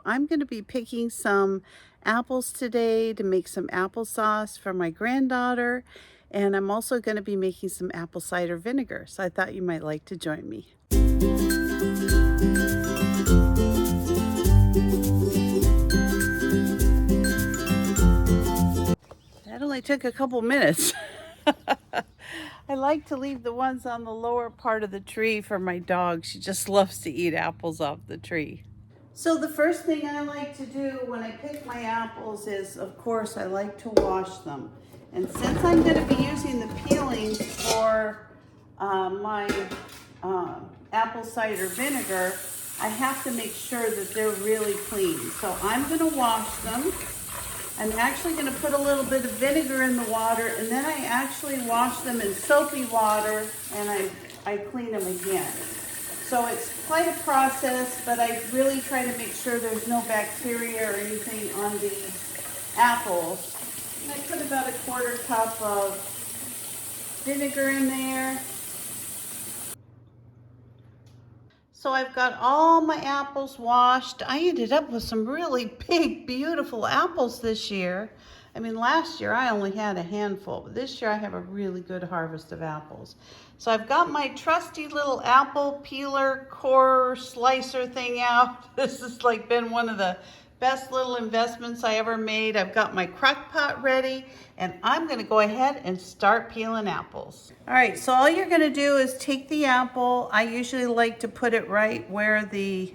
I'm going to be picking some apples today to make some applesauce for my granddaughter. And I'm also going to be making some apple cider vinegar. So I thought you might like to join me. That only took a couple minutes. I like to leave the ones on the lower part of the tree for my dog. She just loves to eat apples off the tree. So the first thing I like to do when I pick my apples is, of course, I like to wash them. And since I'm going to be using the peelings for my apple cider vinegar, I have to make sure that they're really clean. So I'm going to wash them. I'm actually going to put a little bit of vinegar in the water, and then I actually wash them in soapy water, and I clean them again. So it's quite a process, but I really try to make sure there's no bacteria or anything on these apples. And I put about a 1/4 cup of vinegar in there. So I've got all my apples washed. I ended up with some really big, beautiful apples this year. I mean, last year I only had a handful, but this year I have a really good harvest of apples. So I've got my trusty little apple peeler core slicer thing out. This has like been one of the best little investments I ever made. I've got my Crockpot ready, and I'm gonna go ahead and start peeling apples. All right, so all you're gonna do is take the apple. I usually like to put it right where the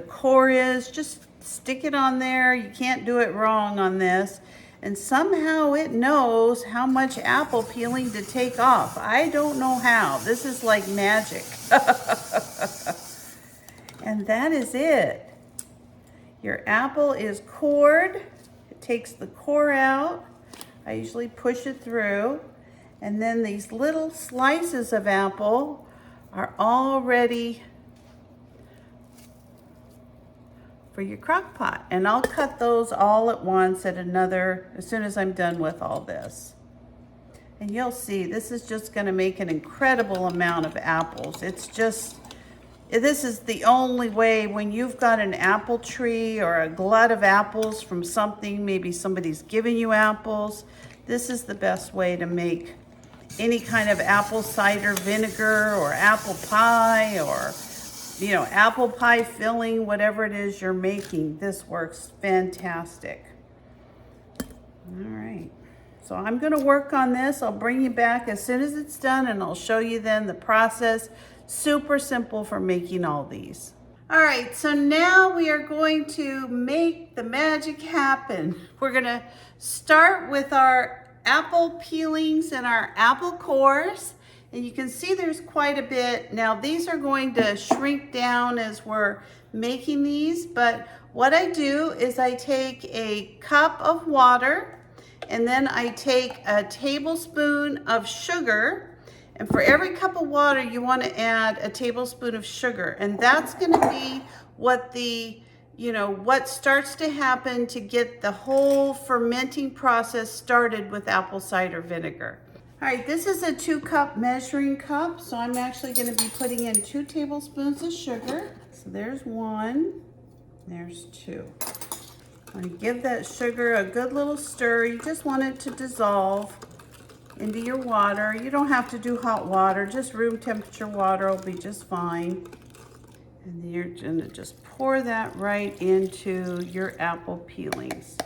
core is. Just stick it on there. You can't do it wrong on this. And somehow it knows how much apple peeling to take off. I don't know how. This is like magic. And that is it. Your apple is cored. It takes the core out. I usually push it through. And then these little slices of apple are all ready for your crock pot. And I'll cut those all at once at as soon as I'm done with all this. And you'll see, this is just gonna make an incredible amount of apples. This is the only way when you've got an apple tree or a glut of apples from something, maybe somebody's giving you apples, this is the best way to make any kind of apple cider vinegar or apple pie or, you know, apple pie filling, whatever it is you're making. This works fantastic. All right, so I'm gonna work on this. I'll bring you back as soon as it's done, and I'll show you then the process. Super simple for making all these. All right, so now we are going to make the magic happen. We're gonna start with our apple peelings and our apple cores. And you can see there's quite a bit. Now these are going to shrink down as we're making these, but what I do is I take a cup of water, and then I take a tablespoon of sugar. And for every cup of water, you want to add a tablespoon of sugar. And that's going to be what what starts to happen to get the whole fermenting process started with apple cider vinegar. All right, this is a 2-cup measuring cup. So I'm actually going to be putting in 2 tablespoons of sugar. So there's 1, there's 2. I'm going to give that sugar a good little stir. You just want it to dissolve into your water. You don't have to do hot water, just room temperature water will be just fine. And then you're gonna just pour that right into your apple peelings.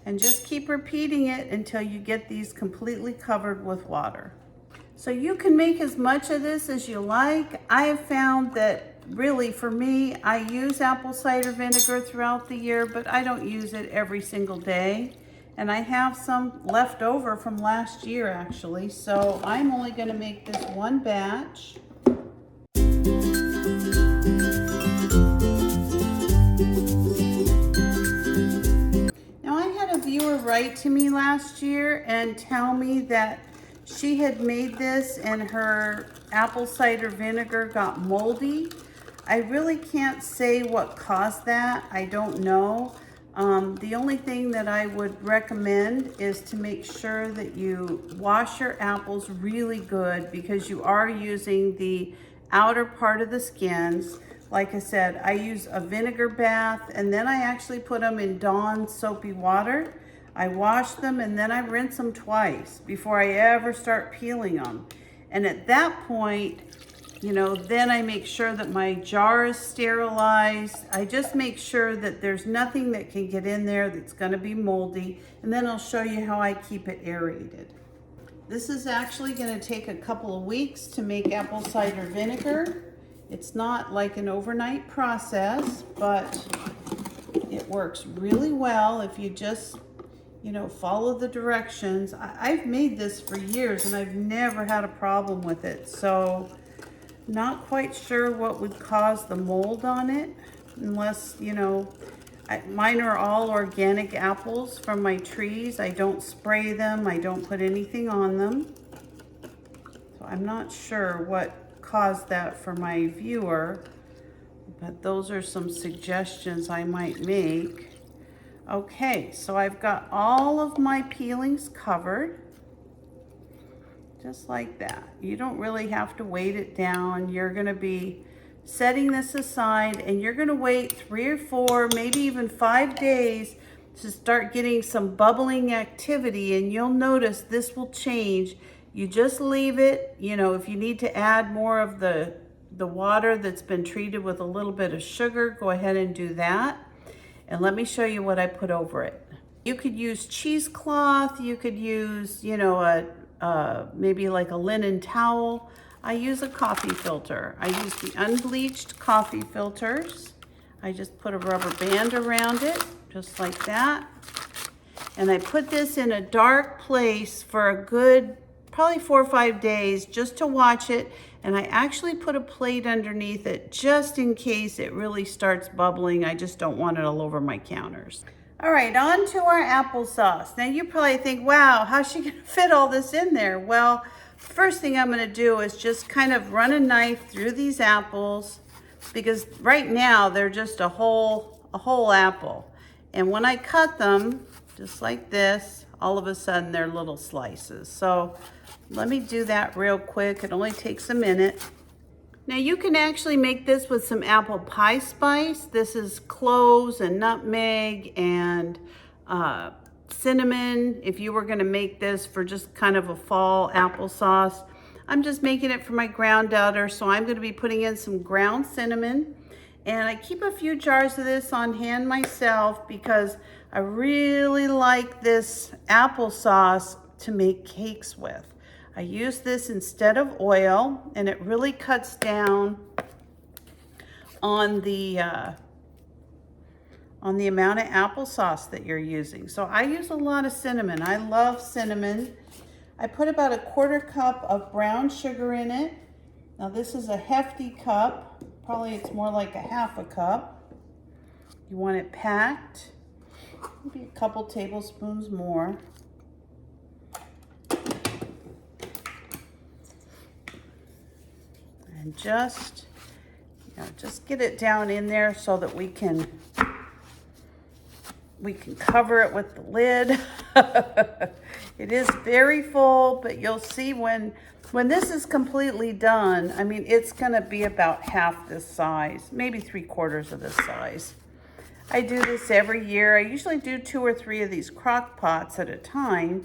And just keep repeating it until you get these completely covered with water. So you can make as much of this as you like. I have found that really for me, I use apple cider vinegar throughout the year, but I don't use it every single day. And I have some left over from last year actually, so I'm only going to make this one batch. Now I had a viewer write to me last year and tell me that she had made this and her apple cider vinegar got moldy. I really can't say what caused that. I don't know. The only thing that I would recommend is to make sure that you wash your apples really good, because you are using the outer part of the skins. like I said, I use a vinegar bath, and then I actually put them in Dawn soapy water. I wash them and then I rinse them twice before I ever start peeling them. And at that point, you know, then I make sure that my jar is sterilized. I just make sure that there's nothing that can get in there that's gonna be moldy. And then I'll show you how I keep it aerated. This is actually gonna take a couple of weeks to make apple cider vinegar. It's not like an overnight process, but it works really well if you just, you know, follow the directions. I've made this for years and I've never had a problem with it. So not quite sure what would cause the mold on it, unless, you know, mine are all organic apples from my trees. I don't spray them. I don't put anything on them. So I'm not sure what caused that for my viewer, but those are some suggestions I might make. Okay, so I've got all of my peelings covered, just like that. You don't really have to weight it down. You're gonna be setting this aside and you're gonna wait 3 or 4, maybe even 5 days to start getting some bubbling activity, and you'll notice this will change. You just leave it, you know, if you need to add more of the water that's been treated with a little bit of sugar, go ahead and do that. And let me show you what I put over it. You could use cheesecloth, you could use, you know, maybe like a linen towel. I use a coffee filter. I use the unbleached coffee filters. I just put a rubber band around it, just like that. And I put this in a dark place for a good, probably 4 or 5 days, just to watch it. And I actually put a plate underneath it just in case it really starts bubbling. I just don't want it all over my counters. All right, on to our applesauce. Now you probably think, wow, how's she gonna fit all this in there? Well, first thing I'm gonna do is just kind of run a knife through these apples, because right now they're just a whole apple. And when I cut them, just like this, all of a sudden they're little slices. So let me do that real quick. It only takes a minute. Now you can actually make this with some apple pie spice. This is cloves and nutmeg and cinnamon. If you were gonna make this for just kind of a fall applesauce, I'm just making it for my granddaughter, so I'm gonna be putting in some ground cinnamon. And I keep a few jars of this on hand myself because I really like this applesauce to make cakes with. I use this instead of oil, and it really cuts down on the amount of applesauce that you're using. So I use a lot of cinnamon. I love cinnamon. I put about a 1/4 cup of brown sugar in it. Now this is a hefty cup. Probably it's more like a 1/2 cup. You want it packed. Maybe a couple tablespoons more. And just, you know, just get it down in there so that we can cover it with the lid. It is very full, but you'll see when this is completely done, I mean, it's gonna be about half this size, maybe 3/4 of this size. I do this every year. I usually do 2 or 3 of these crock pots at a time,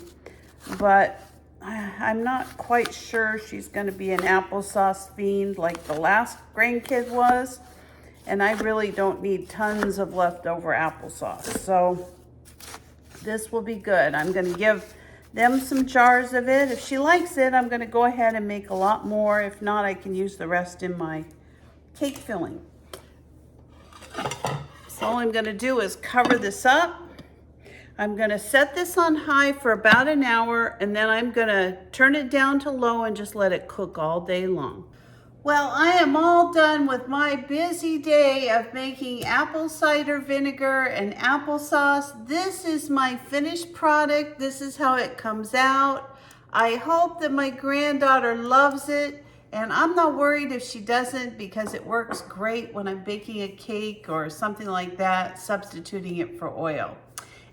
but I'm not quite sure she's gonna be an applesauce fiend like the last grandkid was, and I really don't need tons of leftover applesauce. So this will be good. I'm gonna give them some jars of it. If she likes it, I'm gonna go ahead and make a lot more. If not, I can use the rest in my cake filling. So all I'm gonna do is cover this up. I'm gonna set this on high for about an hour, and then I'm gonna turn it down to low and just let it cook all day long. Well, I am all done with my busy day of making apple cider vinegar and applesauce. This is my finished product. This is how it comes out. I hope that my granddaughter loves it, and I'm not worried if she doesn't, because it works great when I'm baking a cake or something like that, substituting it for oil.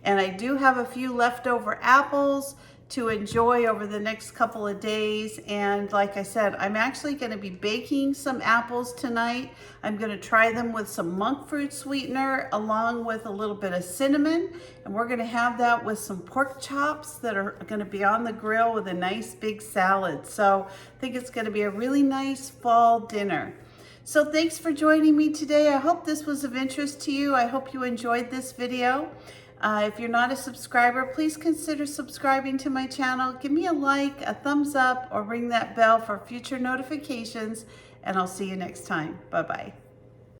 And I do have a few leftover apples to enjoy over the next couple of days. And like I said, I'm actually going to be baking some apples tonight. I'm going to try them with some monk fruit sweetener along with a little bit of cinnamon, and we're going to have that with some pork chops that are going to be on the grill with a nice big salad. So I think it's going to be a really nice fall dinner. So thanks for joining me today. I hope this was of interest to you. I hope you enjoyed this video. If you're not a subscriber, please consider subscribing to my channel. Give me a like, a thumbs up, or ring that bell for future notifications, and I'll see you next time. Bye-bye.